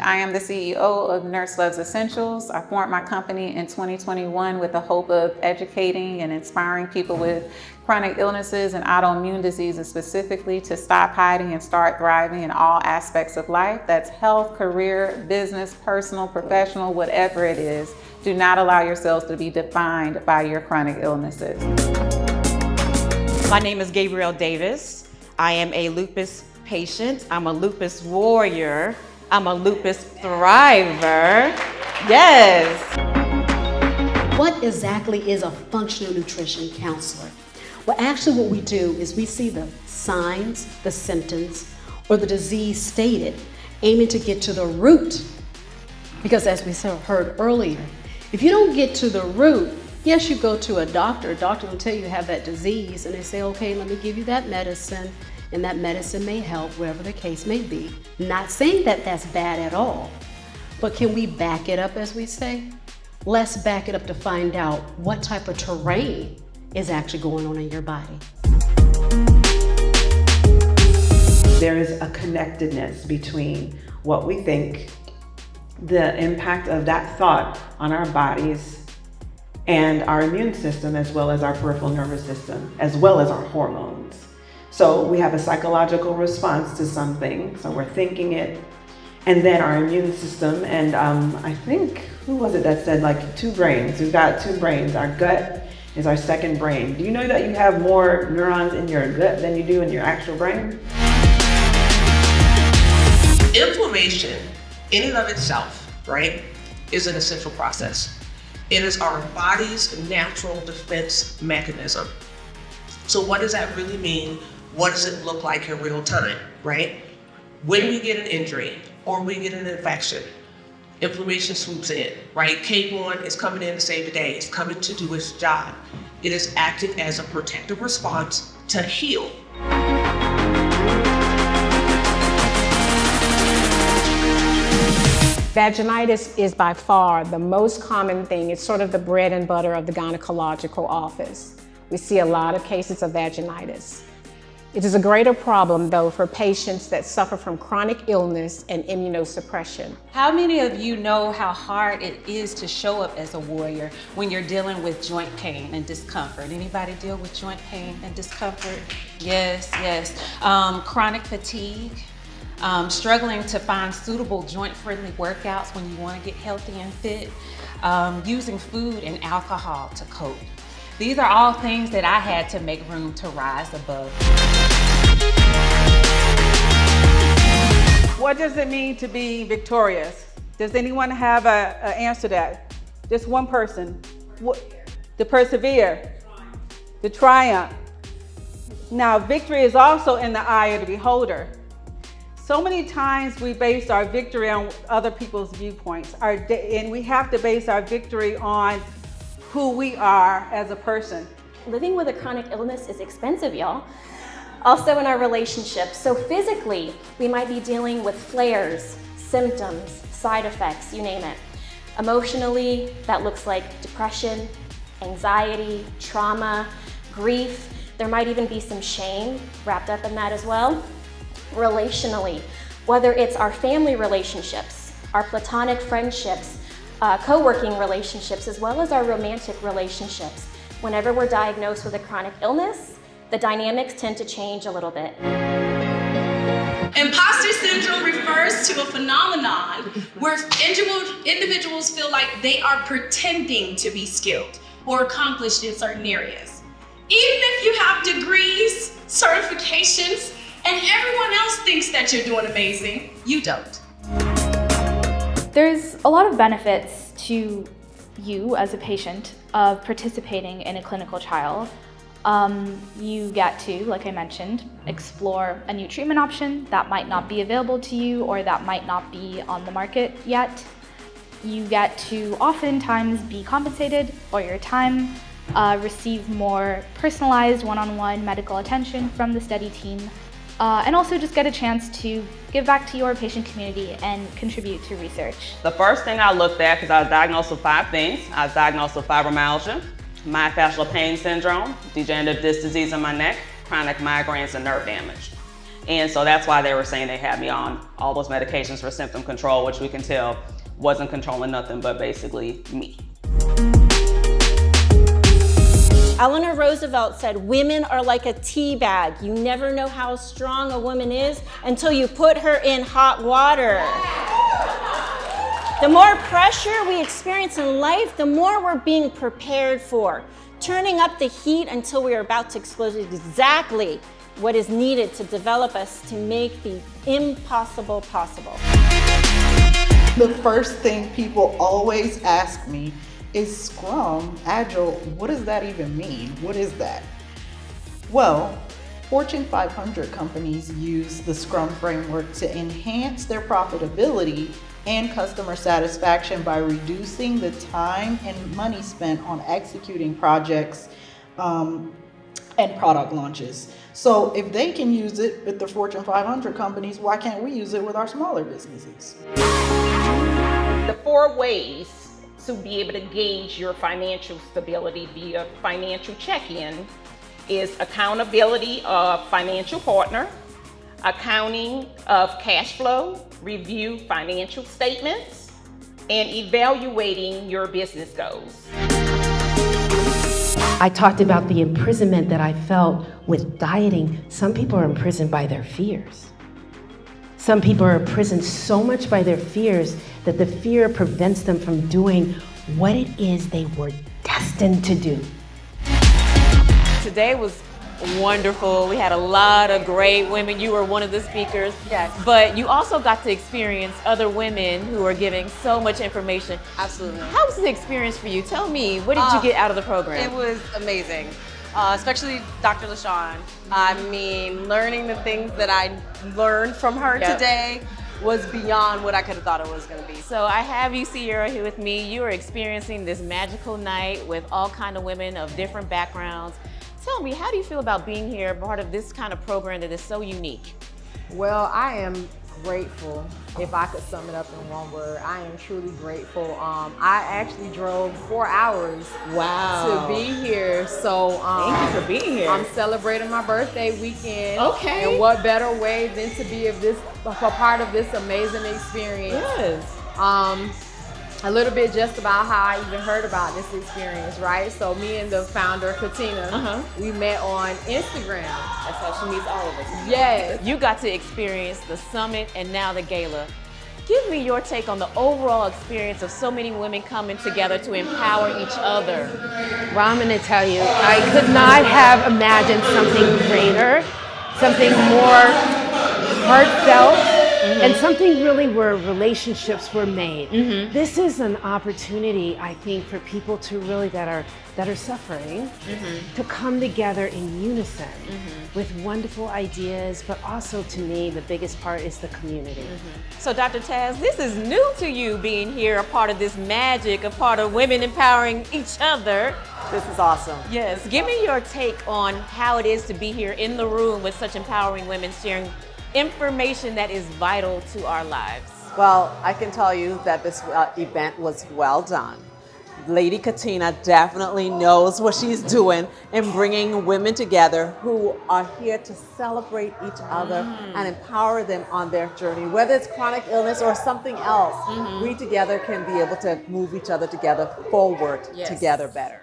I am the CEO of Nurse Loves Essentials. I formed my company in 2021 with the hope of educating and inspiring people with chronic illnesses and autoimmune diseases specifically to stop hiding and start thriving in all aspects of life. That's health, career, business, personal, professional, whatever it is. Do not allow yourselves to be defined by your chronic illnesses. My name is Gabrielle Davis. I am a lupus patient. I'm a lupus warrior. I'm a lupus thriver. Yes. What exactly is a functional nutrition counselor? Well, actually what we do is we see the signs, the symptoms, or the disease stated, aiming to get to the root. Because as we heard earlier, if you don't get to the root, yes, you go to a doctor will tell you have that disease, and they say, okay, let me give you that medicine, and that medicine may help, whatever the case may be. Not saying that that's bad at all, but can we back it up, as we say? Let's back it up to find out what type of terrain is actually going on in your body. There is a connectedness between what we think, the impact of that thought on our bodies, and our immune system, as well as our peripheral nervous system, as well as our hormones. So we have a psychological response to something, so we're thinking it, and then our immune system, and I think, who was it that said like two brains? We've got two brains. Our gut is our second brain. Do you know that you have more neurons in your gut than you do in your actual brain? Inflammation, in and of itself, right, is an essential process. It is our body's natural defense mechanism. So what does that really mean? What does it look like in real time, right? When we get an injury or we get an infection, inflammation swoops in, right? K1 is coming in to save the day. It's coming to do its job. It is acting as a protective response to heal. Vaginitis is by far the most common thing. It's sort of the bread and butter of the gynecological office. We see a lot of cases of vaginitis. It is a greater problem, though, for patients that suffer from chronic illness and immunosuppression. How many of you know how hard it is to show up as a warrior when you're dealing with joint pain and discomfort? Anybody deal with joint pain and discomfort? Yes, yes. Chronic fatigue, struggling to find suitable joint-friendly workouts when you want to get healthy and fit, using food and alcohol to cope. These are all things that I had to make room to rise above. What does it mean to be victorious? Does anyone have an answer to that? Just one person. To persevere, to triumph. Now, victory is also in the eye of the beholder. So many times we base our victory on other people's viewpoints, and we have to base our victory on who we are as a person. Living with a chronic illness is expensive, y'all. Also in our relationships. So physically, we might be dealing with flares, symptoms, side effects, you name it. Emotionally, that looks like depression, anxiety, trauma, grief. There might even be some shame wrapped up in that as well. Relationally, whether it's our family relationships, our platonic friendships, co-working relationships, as well as our romantic relationships. Whenever we're diagnosed with a chronic illness, the dynamics tend to change a little bit. Imposter syndrome refers to a phenomenon where individuals feel like they are pretending to be skilled or accomplished in certain areas. Even if you have degrees, certifications, and everyone else thinks that you're doing amazing, you don't. There's a lot of benefits to you as a patient of participating in a clinical trial. You get to, like I mentioned, explore a new treatment option that might not be available to you or that might not be on the market yet. You get to oftentimes be compensated for your time, receive more personalized one-on-one medical attention from the study team, and also just get a chance to give back to your patient community and contribute to research. The first thing I looked at, because I was diagnosed with 5 things. I was diagnosed with fibromyalgia, myofascial pain syndrome, degenerative disc disease in my neck, chronic migraines, and nerve damage. And so that's why they were saying they had me on all those medications for symptom control, which we can tell wasn't controlling nothing but basically me. Eleanor Roosevelt said, women are like a tea bag. You never know how strong a woman is until you put her in hot water. The more pressure we experience in life, the more we're being prepared for. Turning up the heat until we are about to explode is exactly what is needed to develop us to make the impossible possible. The first thing people always ask me is Scrum, Agile, what does that even mean? What is that? Well, Fortune 500 companies use the Scrum framework to enhance their profitability and customer satisfaction by reducing the time and money spent on executing projects and product launches. So if they can use it with the Fortune 500 companies, why can't we use it with our smaller businesses? The 4 ways to be able to gauge your financial stability via financial check-in is accountability of financial partner, accounting of cash flow, review financial statements, and evaluating your business goals. I talked about the imprisonment that I felt with dieting. Some people are imprisoned by their fears. Some people are imprisoned so much by their fears that the fear prevents them from doing what it is they were destined to do. Today was wonderful. We had a lot of great women. You were one of the speakers. Yes. But you also got to experience other women who are giving so much information. Absolutely. How was the experience for you? Tell me, what did you get out of the program? It was amazing, especially Dr. LaShawn. I mean, learning the things that I learned from her today was beyond what I could have thought it was going to be. So I have you, Sierra, here with me. You are experiencing this magical night with all kinds of women of different backgrounds. Tell me, how do you feel about being here, part of this kind of program that is so unique? Well, I am grateful. If I could sum it up in one word, I am truly grateful. I actually drove 4 hours to be here. So thank you for being here. I'm celebrating my birthday weekend. Okay. And what better way than to be a part of this amazing experience? Yes. A little bit just about how I even heard about this experience, right? So me and the founder, Katina, we met on Instagram. That's how she meets all of us. Yes. You got to experience the summit and now the gala. Give me your take on the overall experience of so many women coming together to empower each other. Well, I'm going to tell you, I could not have imagined something greater, something more heartfelt, and something really where relationships were made. This is an opportunity, I think, for people to really that are suffering to come together in unison with wonderful ideas, but also to me, the biggest part is the community. So Dr. Taz, this is new to you being here, a part of this magic, a part of women empowering each other. This is awesome. Yes, give me your take on how it is to be here in the room with such empowering women sharing information that is vital to our lives. Well, I can tell you that this event was well done. Lady Katina definitely knows what she's doing in bringing women together who are here to celebrate each other and empower them on their journey, whether it's chronic illness or something else. We together can be able to move each other together forward together better.